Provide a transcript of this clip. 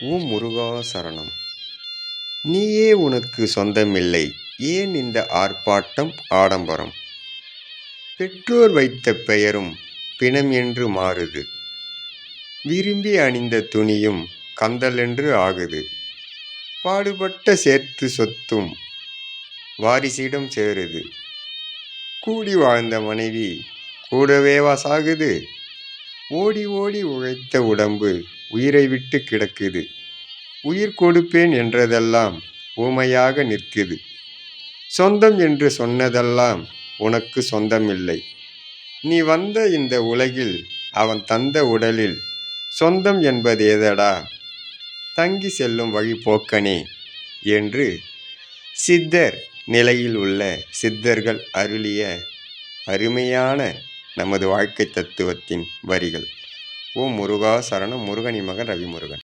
ஓம் முருகா சரணம். நீயே உனக்கு சொந்தமில்லை, ஏன் இந்த ஆர்ப்பாட்டம் ஆடம்பரம்? பெற்றோர் வைத்த பெயரும் பிணம் என்று மாறுது, விரும்பி அணிந்த துணியும் கந்தலென்று ஆகுது. பாடுபட்ட சேர்த்து சொத்தும் வாரிசிடம் சேருது. கூடி வாழ்ந்த மனைவி கூடவேவா சாகுது? ஓடி ஓடி உழைத்த உடம்பு உயிரை விட்டு கிடக்குது. உயிர் கொடுப்பேன் என்றதெல்லாம் ஊமையாக நிற்குது. சொந்தம் என்று சொன்னதெல்லாம் உனக்கு சொந்தமில்லை. நீ வந்த இந்த உலகில் அவன் தந்த உடலில் சொந்தம் என்பதேதடா? தங்கி செல்லும் வழிபோக்கனே என்று சித்தர் நிலையில் உள்ள சித்தர்கள் அருளிய அருமையான நமது வாழ்க்கை தத்துவத்தின் வரிகள். ஓம் முருகா சரணம். முருகனி மகன் ரவிமுருகன்.